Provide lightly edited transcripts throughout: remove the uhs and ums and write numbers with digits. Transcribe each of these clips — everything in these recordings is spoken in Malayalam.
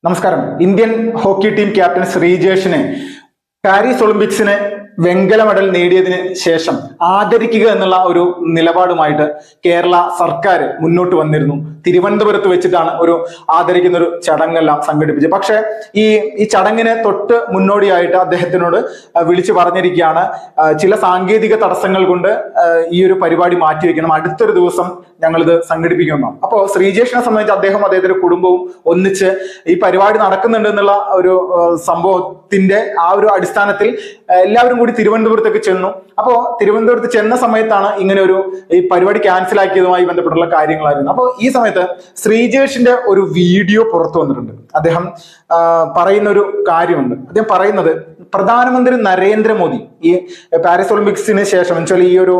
നമസ്കാരം. ഇന്ത്യൻ ഹോക്കി ടീം ക്യാപ്റ്റൻ ശ്രീജേഷിനെ പാരീസ് ഒളിമ്പിക്സിന് വെങ്കല മെഡൽ നേടിയതിന് ശേഷം ആദരിക്കുക എന്നുള്ള ഒരു നിലപാടുമായിട്ട് കേരള സർക്കാർ മുന്നോട്ട് വന്നിരുന്നു. തിരുവനന്തപുരത്ത് വെച്ചിട്ടാണ് ഒരു ആദരിക്കുന്ന ഒരു ചടങ്ങെല്ലാം സംഘടിപ്പിച്ചത്. പക്ഷെ ഈ ചടങ്ങിന് തൊട്ട് മുന്നോടിയായിട്ട് അദ്ദേഹത്തിനോട് വിളിച്ചു പറഞ്ഞിരിക്കുകയാണ്, ചില സാങ്കേതിക തടസ്സങ്ങൾ കൊണ്ട് ഈ ഒരു പരിപാടി മാറ്റിവെക്കണം, അടുത്തൊരു ദിവസം ഞങ്ങളിത് സംഘടിപ്പിക്കണം. അപ്പോൾ ശ്രീജേഷിനെ സംബന്ധിച്ച് അദ്ദേഹത്തിന്റെ കുടുംബവും ഒന്നിച്ച് ഈ പരിപാടി നടക്കുന്നുണ്ട് എന്നുള്ള ഒരു സംഭവത്തിന്റെ ആ ഒരു അടിസ്ഥാനത്തിൽ എല്ലാവരും കൂടി തിരുവനന്തപുരത്തേക്ക് ചെന്നു. അപ്പോൾ തിരുവനന്തപുരത്ത് ചെന്ന സമയത്താണ് ഇങ്ങനെ ഈ പരിപാടി ക്യാൻസൽ ആക്കിയതുമായി ബന്ധപ്പെട്ടുള്ള കാര്യങ്ങളായിരുന്നു. അപ്പോൾ ഈ സമയത്ത് ശ്രീജേഷിന്റെ ഒരു വീഡിയോ പുറത്തു വന്നിട്ടുണ്ട്. അദ്ദേഹം പറയുന്ന ഒരു കാര്യമുണ്ട്. അദ്ദേഹം പറയുന്നത്, പ്രധാനമന്ത്രി നരേന്ദ്രമോദി ഈ പാരീസ് ഒളിമ്പിക്സിന് ശേഷം എന്നുവെച്ചാൽ ഈ ഒരു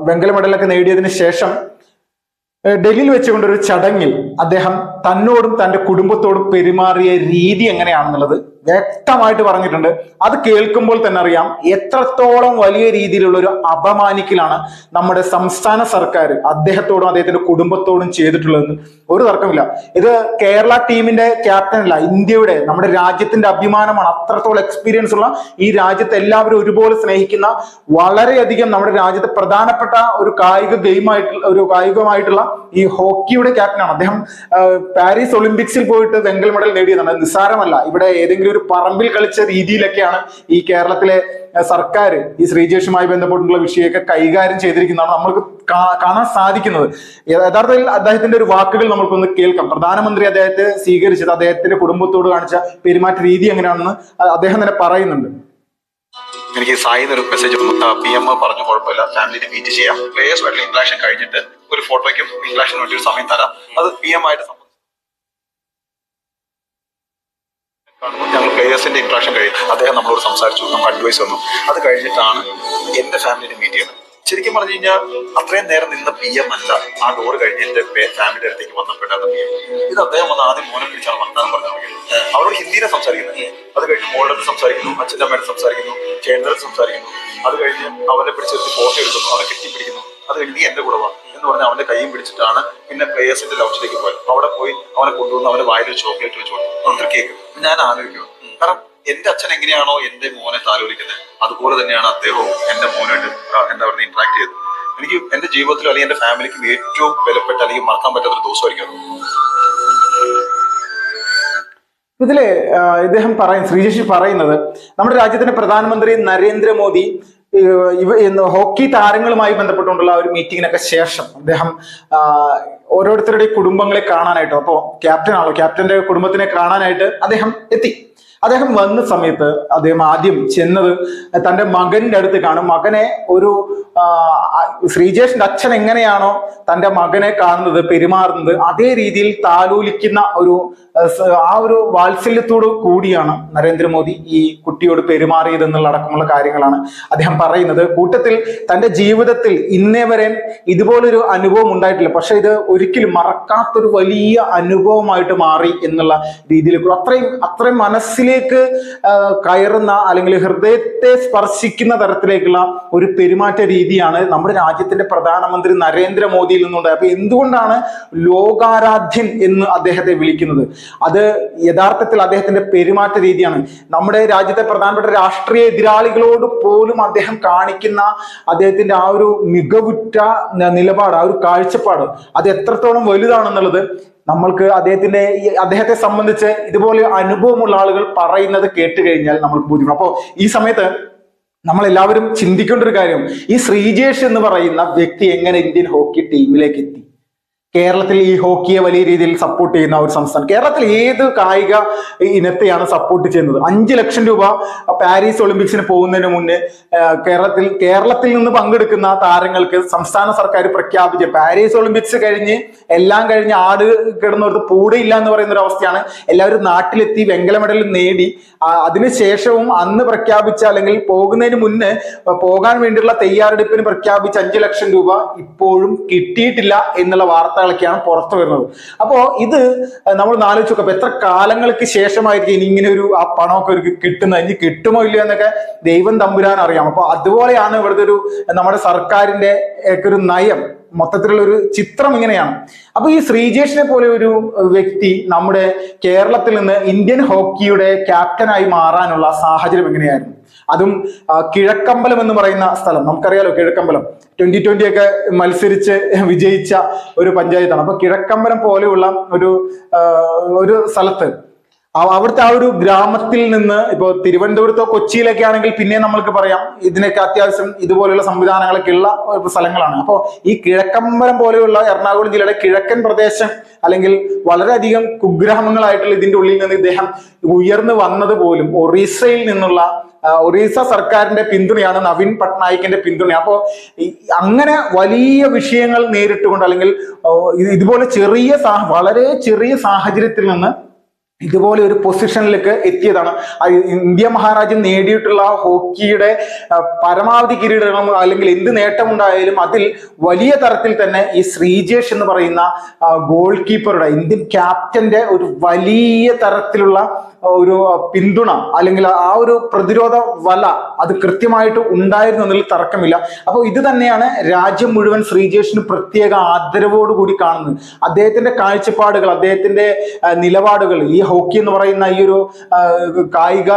വെങ്കല മെഡലൊക്കെ നേടിയതിനു ശേഷം ഡൽഹിയിൽ വെച്ചുകൊണ്ടൊരു ചടങ്ങിൽ അദ്ദേഹം തന്നോടും തന്റെ കുടുംബത്തോടും പെരുമാറിയ രീതി എങ്ങനെയാണെന്നുള്ളത് വ്യക്തമായിട്ട് പറഞ്ഞിട്ടുണ്ട്. അത് കേൾക്കുമ്പോൾ തന്നെ അറിയാം എത്രത്തോളം വലിയ രീതിയിലുള്ള ഒരു അപമാനിക്കലാണ് നമ്മുടെ സംസ്ഥാന സർക്കാർ അദ്ദേഹത്തോടും അദ്ദേഹത്തിന്റെ കുടുംബത്തോടും ചെയ്തിട്ടുള്ളതെന്ന് ഒരു തർക്കമില്ല. ഇത് കേരള ടീമിന്റെ ക്യാപ്റ്റൻ അല്ല, ഇന്ത്യയുടെ നമ്മുടെ രാജ്യത്തിന്റെ അഭിമാനമാണ്. അത്രത്തോളം എക്സ്പീരിയൻസ് ഉള്ള ഈ രാജ്യത്തെ എല്ലാവരും ഒരുപോലെ സ്നേഹിക്കുന്ന വളരെയധികം നമ്മുടെ രാജ്യത്തെ പ്രധാനപ്പെട്ട ഒരു കായികമായിട്ടുള്ള ഈ ഹോക്കിയുടെ ക്യാപ്റ്റനാണ് അദ്ദേഹം. പാരീസ് ഒളിമ്പിക്സിൽ പോയിട്ട് വെങ്കൽ മെഡൽ നേടിയതാണ്, നിസ്സാരമല്ല. ഇവിടെ ഏതെങ്കിലും ഒരു പറമ്പിൽ കളിച്ച രീതിയിലൊക്കെയാണ് ഈ കേരളത്തിലെ സർക്കാർ ഈ ശ്രീജേഷുമായി ബന്ധപ്പെട്ടുള്ള വിഷയമൊക്കെ കൈകാര്യം ചെയ്തിരിക്കുന്നതാണ് നമ്മൾക്ക് കാണാൻ സാധിക്കുന്നത്. യഥാർത്ഥത്തിൽ അദ്ദേഹത്തിന്റെ ഒരു വാക്കുകൾ നമ്മൾക്കൊന്ന് കേൾക്കാം. പ്രധാനമന്ത്രി അദ്ദേഹത്തെ സ്വീകരിച്ചത് അദ്ദേഹത്തിന്റെ കുടുംബത്തോട് കാണിച്ച പെരുമാറ്റ രീതി എങ്ങനെയാണെന്ന് അദ്ദേഹം തന്നെ പറയുന്നുണ്ട്. എനിക്ക് സായിന്ന് ഒരു മെസ്സേജ് PM പറഞ്ഞു, കുഴപ്പമില്ല, ഫാമിലിനെ മീറ്റ് ചെയ്യാം, പ്ലേയേഴ്സുമായിട്ടുള്ള ഇന്ററാക്ഷൻ കഴിഞ്ഞിട്ട് ഒരു ഫോട്ടോയ്ക്കും ഇന്ററാക്ഷന് വേണ്ടി ഒരു സമയം തരാം, അത് PM ആയിട്ട് ഞങ്ങൾ പ്ലേയേഴ്സിന്റെ ഇന്ററാക്ഷൻ കഴിയും. അദ്ദേഹം നമ്മളോട് സംസാരിച്ചു, നമുക്ക് അഡ്വൈസ് വന്നു. അത് കഴിഞ്ഞിട്ടാണ് എന്റെ ഫാമിലിനെ മീറ്റ് ചെയ്യുന്നത്. ശരിക്കും പറഞ്ഞു കഴിഞ്ഞാൽ അത്രയും നേരം നിന്ന PM അല്ല ആ ഡോർ കഴിഞ്ഞ് എന്റെ ഫാമിലിയുടെ അടുത്തേക്ക് വന്നപ്പെട്ടാത്ത PM. ഇത് അദ്ദേഹം വന്ന് ആദ്യം മോനെ പിടിച്ചാണ് വർത്താനം പറഞ്ഞു തുടങ്ങിയത്. അവരോട് ഹിന്ദിയിലെ സംസാരിക്കുന്നത്. അത് കഴിഞ്ഞ് മോളുടെ അടുത്ത് സംസാരിക്കുന്നു, അച്ഛൻ്റെ അമ്മയുടെ സംസാരിക്കുന്നു, ചേട്ടൻ്റെ സംസാരിക്കുന്നു. അത് കഴിഞ്ഞ് അവനെ പിടിച്ചെടുത്ത് ഫോട്ടോ എടുക്കുന്നു, അവനെ കെട്ടിപ്പിടിക്കുന്നു. അത് കഴിഞ്ഞ് നീ എന്റെ കൂടെ വാ എന്ന് പറഞ്ഞ് അവന്റെ കൈയും പിടിച്ചിട്ടാണ് പിന്നെ പ്ലേയേഴ്സിന്റെ ലൗഞ്ചിലേക്ക് പോയത്. അവിടെ പോയി അവനെ കൊണ്ടുവന്ന് അവന്റെ വായിൽ ഒരു ചോക്ലേറ്റ് വെച്ച് കൊടുത്തു, അവനൊരു കേക്ക്. ഞാൻ ആലോചിക്കുന്നു, കാരണം എന്റെ അച്ഛൻ എങ്ങനെയാണോ എന്റെ മോനെ താലോലിക്കുന്നത് അതുപോലെ തന്നെയാണ് അദ്ദേഹവും എന്റെ മോനായിട്ട് എന്താ പറയുക ഇന്ററാക്ട് ചെയ്തത്. എനിക്ക് എന്റെ ജീവിതത്തിലും അല്ലെങ്കിൽ എന്റെ ഫാമിലിക്കും ഏറ്റവും വിലപ്പെട്ട അല്ലെങ്കിൽ മറക്കാൻ പറ്റാത്തൊരു ദിവസമായിരിക്കും. ഇതില് ഇദ്ദേഹം ശ്രീജേഷ് പറയുന്നത്, നമ്മുടെ രാജ്യത്തിന്റെ പ്രധാനമന്ത്രി നരേന്ദ്രമോദി ഹോക്കി താരങ്ങളുമായി ബന്ധപ്പെട്ടുകൊണ്ടുള്ള ഒരു മീറ്റിങ്ങിനൊക്കെ ശേഷം അദ്ദേഹം ഓരോരുത്തരുടെ കുടുംബങ്ങളെ കാണാനായിട്ടോ, അപ്പോ ക്യാപ്റ്റന്റെ കുടുംബത്തിനെ കാണാനായിട്ട് അദ്ദേഹം എത്തി. അദ്ദേഹം വന്ന സമയത്ത് അദ്ദേഹം ആദ്യം ചെന്നത് തന്റെ മകന്റെ അടുത്ത് കാണും. മകനെ ശ്രീജേഷിന്റെ അച്ഛൻ എങ്ങനെയാണോ തന്റെ മകനെ കാണുന്നത്, പെരുമാറുന്നത്, അതേ രീതിയിൽ താലോലിക്കുന്ന ആ ഒരു വാത്സല്യത്തോടു കൂടിയാണ് നരേന്ദ്രമോദി ഈ കുട്ടിയോട് പെരുമാറിയതെന്നുള്ള അടക്കമുള്ള കാര്യങ്ങളാണ് അദ്ദേഹം പറയുന്നത്. കൂട്ടത്തിൽ തന്റെ ജീവിതത്തിൽ ഇന്നേ വരെ ഇതുപോലൊരു അനുഭവം ഉണ്ടായിട്ടില്ല, പക്ഷെ ഇത് ഒരിക്കലും മറക്കാത്തൊരു വലിയ അനുഭവമായിട്ട് മാറി എന്നുള്ള രീതിയിൽ അത്രയും മനസ്സിലേക്ക് കയറുന്ന അല്ലെങ്കിൽ ഹൃദയത്തെ സ്പർശിക്കുന്ന തരത്തിലേക്കുള്ള ഒരു പെരുമാറ്റ രീതിയാണ് നമ്മുടെ രാജ്യത്തിന്റെ പ്രധാനമന്ത്രി നരേന്ദ്രമോദിയിൽ നിന്നുണ്ടായത്. അപ്പൊ എന്തുകൊണ്ടാണ് ലോകാരാധ്യൻ എന്ന് അദ്ദേഹത്തെ വിളിക്കുന്നത്? അത് യഥാർത്ഥത്തിൽ അദ്ദേഹത്തിന്റെ പെരുമാറ്റ രീതിയാണ്. നമ്മുടെ രാജ്യത്തെ പ്രധാനപ്പെട്ട രാഷ്ട്രീയ എതിരാളികളോട് പോലും അദ്ദേഹം കാണിക്കുന്ന അദ്ദേഹത്തിന്റെ ആ ഒരു മികവുറ്റ നിലപാട്, ആ ഒരു കാഴ്ചപ്പാട്, അത് എത്രത്തോളം വലുതാണെന്നുള്ളത് നമ്മൾക്ക് അദ്ദേഹത്തെ സംബന്ധിച്ച് ഇതുപോലെ അനുഭവമുള്ള ആളുകൾ പറയുന്നത് കേട്ട് കഴിഞ്ഞാൽ നമ്മൾക്ക് ബോധ്യപ്പെടും. അപ്പോൾ ഈ സമയത്ത് നമ്മൾ എല്ലാവരും ചിന്തിക്കേണ്ട ഒരു കാര്യം, ഈ ശ്രീജേഷ് എന്ന് പറയുന്ന വ്യക്തി എങ്ങനെ ഇന്ത്യൻ ഹോക്കി ടീമിലേക്ക് എത്തി? കേരളത്തിൽ ഈ ഹോക്കിയെ വലിയ രീതിയിൽ സപ്പോർട്ട് ചെയ്യുന്ന ഒരു സംസ്ഥാനം. കേരളത്തിൽ ഏത് കായിക ഇനത്തെയാണ് സപ്പോർട്ട് ചെയ്യുന്നത്? 5 ലക്ഷം രൂപ പാരീസ് ഒളിമ്പിക്സിന് പോകുന്നതിന് മുന്നേ കേരളത്തിൽ നിന്ന് പങ്കെടുക്കുന്ന താരങ്ങൾക്ക് സംസ്ഥാന സർക്കാർ പ്രഖ്യാപിച്ച, പാരീസ് ഒളിമ്പിക്സ് എല്ലാം കഴിഞ്ഞ് ആട് കിടന്നവർക്ക് പൂടയില്ല എന്ന് പറയുന്ന ഒരു അവസ്ഥയാണ്. എല്ലാവരും നാട്ടിലെത്തി വെങ്കല മെഡൽ നേടി, അതിനുശേഷവും അന്ന് പ്രഖ്യാപിച്ച അല്ലെങ്കിൽ പോകുന്നതിന് മുന്നേ പോകാൻ വേണ്ടിയുള്ള തയ്യാറെടുപ്പിന് പ്രഖ്യാപിച്ച 5 ലക്ഷം രൂപ ഇപ്പോഴും കിട്ടിയിട്ടില്ല എന്നുള്ള വാർത്തകളൊക്കെയാണ് പുറത്തു വരുന്നത്. അപ്പോ ഇത് നമ്മൾ ആലോചിച്ച് നോക്കാം, എത്ര കാലങ്ങൾക്ക് ശേഷമായിരിക്കും ഇങ്ങനെ ആ പണമൊക്കെ കിട്ടുന്നത്. ഇനി കിട്ടുമോ ഇല്ലയോ എന്നൊക്കെ ദൈവം തമ്പുരാൻ അറിയാം. അപ്പൊ അതുപോലെയാണ് ഇവിടുത്തെ നമ്മുടെ സർക്കാരിന്റെ ഒരു നയം. മൊത്തത്തിലുള്ള ഒരു ചിത്രം ഇങ്ങനെയാണ്. അപ്പൊ ഈ ശ്രീജേഷിനെ പോലെ ഒരു വ്യക്തി നമ്മുടെ കേരളത്തിൽ നിന്ന് ഇന്ത്യൻ ഹോക്കിയുടെ ക്യാപ്റ്റനായി മാറാനുള്ള സാഹചര്യം എങ്ങനെയായിരുന്നു? അതും കിഴക്കമ്പലം എന്ന് പറയുന്ന സ്ഥലം, നമുക്കറിയാലോ കിഴക്കമ്പലം 2020 ഒക്കെ മത്സരിച്ച് വിജയിച്ച ഒരു പഞ്ചായത്താണ്. അപ്പൊ കിഴക്കമ്പലം പോലെയുള്ള ഒരു സ്ഥലത്ത് അവിടുത്തെ ആ ഒരു ഗ്രാമത്തിൽ നിന്ന് ഇപ്പൊ തിരുവനന്തപുരത്തോ കൊച്ചിയിലൊക്കെ ആണെങ്കിൽ പിന്നെ നമ്മൾക്ക് പറയാം ഇതിനൊക്കെ അത്യാവശ്യം ഇതുപോലെയുള്ള സംവിധാനങ്ങളൊക്കെ ഉള്ള സ്ഥലങ്ങളാണ്. അപ്പോൾ ഈ കിഴക്കമ്പലം പോലെയുള്ള എറണാകുളം ജില്ലയുടെ കിഴക്കൻ പ്രദേശം അല്ലെങ്കിൽ വളരെയധികം കുഗ്രാമങ്ങളായിട്ടുള്ള ഇതിന്റെ ഉള്ളിൽ നിന്ന് ഇദ്ദേഹം ഉയർന്നു വന്നത് പോലും ഒറീസയിൽ നിന്നുള്ള ഒറീസ സർക്കാരിന്റെ പിന്തുണയാണ്, നവീൻ പട്നായിക്കിന്റെ പിന്തുണ. അപ്പോ അങ്ങനെ വലിയ വിഷയങ്ങൾ നേരിട്ടുകൊണ്ട് അല്ലെങ്കിൽ ഇതുപോലെ വളരെ ചെറിയ സാഹചര്യത്തിൽ നിന്ന് ഇതുപോലെ ഒരു പൊസിഷനിലേക്ക് എത്തിയതാണ്. ഇന്ത്യ മഹാരാജ്യം നേടിയിട്ടുള്ള ഹോക്കിയുടെ പരമാവധി കിരീടം അല്ലെങ്കിൽ എന്ത് നേട്ടമുണ്ടായാലും അതിൽ വലിയ തരത്തിൽ തന്നെ ഈ ശ്രീജേഷ് എന്ന് പറയുന്ന ഗോൾ കീപ്പറുടെ ഇന്ത്യൻ ക്യാപ്റ്റന്റെ ഒരു വലിയ തരത്തിലുള്ള ഒരു പിന്തുണ അല്ലെങ്കിൽ ആ ഒരു പ്രതിരോധ വല അത് കൃത്യമായിട്ട് ഉണ്ടായിരുന്നു എന്നതിൽ തർക്കമില്ല. അപ്പോൾ ഇത് തന്നെയാണ് രാജ്യം മുഴുവൻ ശ്രീജേഷിന് പ്രത്യേക ആദരവോടുകൂടി കാണുന്നത്. അദ്ദേഹത്തിന്റെ കാഴ്ചപ്പാടുകൾ, അദ്ദേഹത്തിന്റെ നിലപാടുകൾ, ഈ ഹോക്കി എന്ന് പറയുന്ന ഈ ഒരു കായിക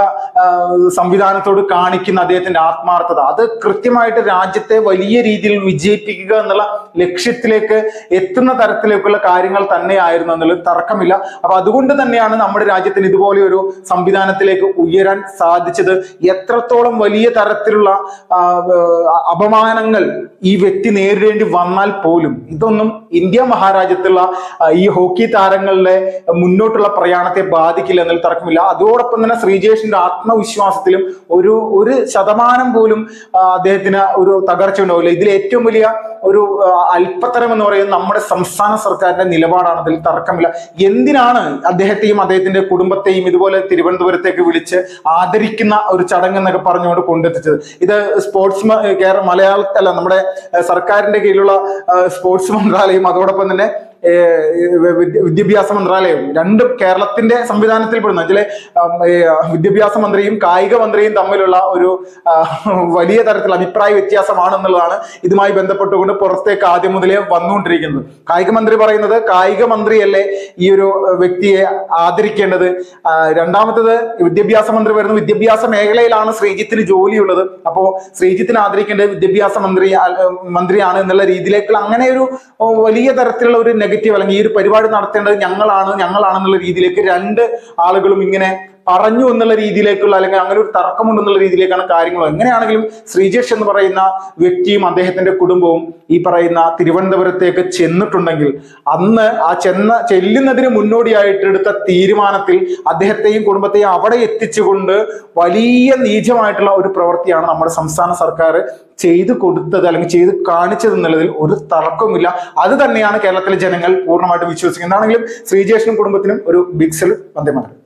സംവിധാനത്തോട് കാണിക്കുന്ന അദ്ദേഹത്തിന്റെ ആത്മാർത്ഥത, അത് കൃത്യമായിട്ട് രാജ്യത്തെ വലിയ രീതിയിൽ വിജയിപ്പിക്കുക എന്നുള്ള ലക്ഷ്യത്തിലേക്ക് എത്തുന്ന തരത്തിലേക്കുള്ള കാര്യങ്ങൾ തന്നെയായിരുന്നു എന്നുള്ളത് തർക്കമില്ല. അപ്പൊ അതുകൊണ്ട് തന്നെയാണ് നമ്മുടെ രാജ്യത്തിന് ഇതുപോലെ ഒരു സംവിധാനത്തിലേക്ക് ഉയരാൻ സാധിച്ചത്. എത്രത്തോളം വലിയ തരത്തിലുള്ള അപമാനങ്ങൾ ഈ വ്യക്തി നേരിടേണ്ടി വന്നാൽ പോലും ഇതൊന്നും ഇന്ത്യ മഹാരാജ്യത്തുള്ള ഈ ഹോക്കി താരങ്ങളുടെ മുന്നോട്ടുള്ള പ്രയാണത്തെ ബാധിക്കില്ല എന്നതിൽ തർക്കമില്ല. അതോടൊപ്പം തന്നെ ശ്രീജേഷിന്റെ ആത്മവിശ്വാസത്തിലും ഒരു ശതമാനം പോലും അദ്ദേഹത്തിന് ഒരു തകർച്ച ഉണ്ടാവില്ല. ഇതിൽ ഏറ്റവും വലിയ ഒരു അല്പത്തരം എന്ന് പറയുന്നത് നമ്മുടെ സംസ്ഥാന സർക്കാരിന്റെ നിലപാടാണ്, അതിൽ തർക്കമില്ല. എന്തിനാണ് അദ്ദേഹത്തെയും അദ്ദേഹത്തിന്റെ കുടുംബത്തെയും ഇതുപോലെ തിരുവനന്തപുരത്തേക്ക് വിളിച്ച് ആദരിക്കുന്ന ഒരു ചടങ്ങ് എന്നൊക്കെ പറഞ്ഞുകൊണ്ട് കൊണ്ടെത്തിച്ചത്? ഇത് മലയാളത്തല്ല, നമ്മുടെ സർക്കാരിന്റെ കീഴിലുള്ള സ്പോർട്സ് മന്ത്രാലയം അതോടൊപ്പം തന്നെ വിദ്യാഭ്യാസ മന്ത്രാലയം രണ്ടും കേരളത്തിന്റെ സംവിധാനത്തിൽ പെടുന്നു. അതിലെ വിദ്യാഭ്യാസ മന്ത്രിയും കായിക മന്ത്രിയും തമ്മിലുള്ള ഒരു വലിയ തരത്തിലുള്ള അഭിപ്രായ വ്യത്യാസമാണെന്നുള്ളതാണ് ഇതുമായി ബന്ധപ്പെട്ടുകൊണ്ട് പുറത്തേക്ക് ആദ്യം മുതലേ വന്നുകൊണ്ടിരിക്കുന്നത്. കായിക മന്ത്രി പറയുന്നത് കായിക മന്ത്രിയല്ലേ ഈ ഒരു വ്യക്തിയെ ആദരിക്കേണ്ടത്. രണ്ടാമത്തത് വിദ്യാഭ്യാസ മന്ത്രി വരുന്നത് വിദ്യാഭ്യാസ മേഖലയിലാണ് ശ്രീജിത്തിന് ജോലിയുള്ളത്, അപ്പോ ശ്രീജിത്തിനെ ആദരിക്കേണ്ടത് വിദ്യാഭ്യാസ മന്ത്രിയാണ് എന്നുള്ള രീതിയിലേക്കുള്ള അങ്ങനെ ഒരു വലിയ തരത്തിലുള്ള ഒരു നെഗറ്റീവ് അല്ലെങ്കിൽ ഈ ഒരു പരിപാടി നടത്തേണ്ടത് ഞങ്ങളാണെന്നുള്ള രീതിയിലേക്ക് രണ്ട് ആളുകളും ഇങ്ങനെ പറഞ്ഞു എന്നുള്ള രീതിയിലേക്കുള്ള അല്ലെങ്കിൽ അങ്ങനെ ഒരു തർക്കമുണ്ടെന്നുള്ള രീതിയിലേക്കാണ് കാര്യങ്ങൾ. എങ്ങനെയാണെങ്കിലും ശ്രീജേഷ് എന്ന് പറയുന്ന വ്യക്തിയും അദ്ദേഹത്തിന്റെ കുടുംബവും ഈ പറയുന്ന തിരുവനന്തപുരത്തേക്ക് ചെന്നിട്ടുണ്ടെങ്കിൽ അന്ന് ആ ചെല്ലുന്നതിന് മുന്നോടിയായിട്ട് എടുത്ത തീരുമാനത്തിൽ അദ്ദേഹത്തെയും കുടുംബത്തെയും അവിടെ എത്തിച്ചുകൊണ്ട് വലിയ നീചമായിട്ടുള്ള ഒരു പ്രവൃത്തിയാണ് നമ്മുടെ സംസ്ഥാന സർക്കാർ ചെയ്തു കൊടുത്തത് അല്ലെങ്കിൽ ചെയ്ത് കാണിച്ചത് എന്നുള്ളതിൽ ഒരു തർക്കവുമില്ല. അത് തന്നെയാണ് കേരളത്തിലെ ജനങ്ങൾ പൂർണ്ണമായിട്ട് വിശ്വസിക്കുന്നത്. എന്താണെങ്കിലും ശ്രീജേഷിനും കുടുംബത്തിനും ഒരു ബിഗ് സെൽയൂട്ട്. വന്ദേ മാതരം.